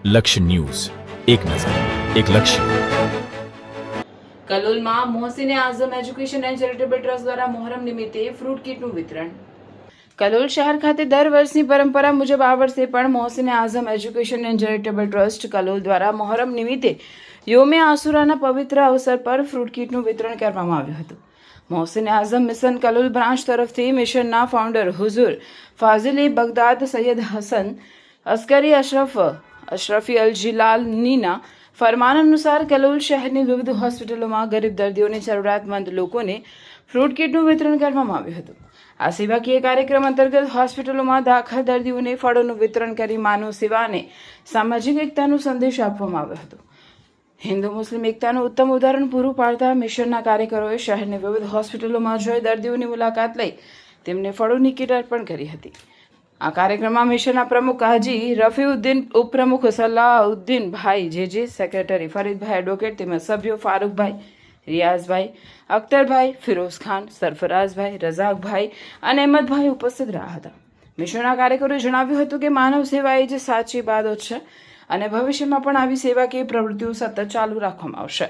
લક્ષ્ય ન્યૂઝ, એક નજર, એક લક્ષ્ય. કલોલમાં Mohsine Azam education and charitable trust દ્વારા મોહરમ નિમિત્તે ફ્રૂટ કીટનું વિતરણ. કલોલ શહેર ખાતે દર વર્ષની પરંપરા મુજબ આ વર્ષે પણ Mohsine Azam education and charitable trust Kalol દ્વારા મોહરમ નિમિત્તે યોમે આસુરાના પવિત્ર અવસર પર ફ્રૂટ કીટનું વિતરણ કરવામાં આવ્યું હતું. મોહસિને આઝમ મિશન કલોલ બ્રાન્ચ તરફથી મિશનના ફાઉન્ડર હુઝુર ફાઝિલી બગદાદ સૈયદ હસન અસ્કરી અશરફી અલ જિલાનીના ફરમાન અનુસાર કલોલ શહેરની વિવિધ હોસ્પિટલોમાં ગરીબ દર્દીઓને જરૂરિયાતમંદ લોકોને ફ્રૂટ કીટનું વિતરણ કરવામાં આવ્યું હતું. આ સેવાકીય કાર્યક્રમ અંતર્ગત હોસ્પિટલોમાં દાખલ દર્દીઓને ફળોનું વિતરણ કરી માનવ સેવા અને સામાજિક એકતાનો સંદેશ આપવામાં આવ્યો હતો. હિન્દુ મુસ્લિમ એકતાનું ઉત્તમ ઉદાહરણ પૂરું પાડતા મિશનના કાર્યકરોએ શહેરની વિવિધ હોસ્પિટલોમાં જઈ દર્દીઓની મુલાકાત લઈ તેમને ફળોની કીટ અર્પણ કરી હતી. આ કાર્યક્રમમાં મિશનના પ્રમુખ હાજી રફીઉદ્દીન, ઉપપ્રમુખ સલાહઉદ્દીન ભાઈ જેજે, સેક્રેટરી ફરીદભાઈ એડવોકેટ તેમજ સભ્યો ફારૂકભાઈ, રિયાઝભાઈ, અખ્તરભાઈ, ફિરોઝ ખાન, સરફરાઝભાઈ, રઝાકભાઈ અને અહેમદભાઈ ઉપસ્થિત રહ્યા હતા. મિશનના કાર્યકરોએ જણાવ્યું હતું કે માનવ સેવા એ જ સાચી ઇબાદત છે અને ભવિષ્યમાં પણ આવી સેવાકીય પ્રવૃત્તિઓ સતત ચાલુ રાખવામાં આવશે.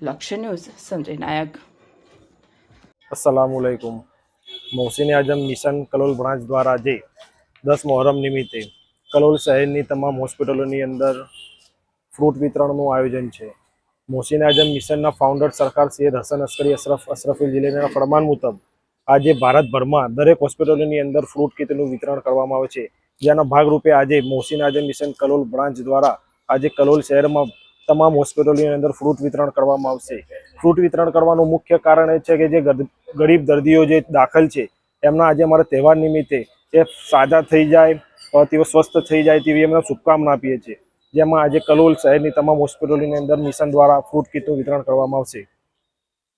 લક્ષ્ય ન્યૂઝ, સંજય નાયક. अस्सलामुअलैकुम. मोहसिन आजम मिशन कलोल ब्रांच द्वारा जे 10 मोहरम निमित्ते कलोल शहરની તમામ હોસ્પિટલોની અંદર ફ્રૂટ વિતરણનું આયોજન છે. મોહસિન આઝમ મિશનના ફાઉન્ડર સરકાર સૈયદ હસન અસ્કરી અશરફી જિલ્લાના ફરમાન મુજબ આજે ભારતભરમાં દરેક હોસ્પિટલોની અંદર ફ્રૂટ કીટનું વિતરણ કરવામાં આવે છે. જેના ભાગરૂપે આજે મોહસિન આઝમ મિશન કલોલ બ્રાન્ચ દ્વારા આજે કલોલ શહેરમાં તમામ હોસ્પિટલોની અંદર ફ્રૂટ વિતરણ કરવામાં આવશે. ફ્રૂટ વિતરણ કરવાનું મુખ્ય કારણ એ છે કે જે ગરીબ દર્દીઓ જે દાખલ છે એમના આજે અમારા તહેવાર નિમિત્તે એ સાજા થઈ જાય, તેઓ સ્વસ્થ થઈ જાય તેવી એમને શુભકામના આપીએ છીએ. જેમાં આજે કલોલ શહેરની તમામ હોસ્પિટલોની અંદર મિશન દ્વારા ફ્રૂટ કીટનું વિતરણ કરવામાં આવશે.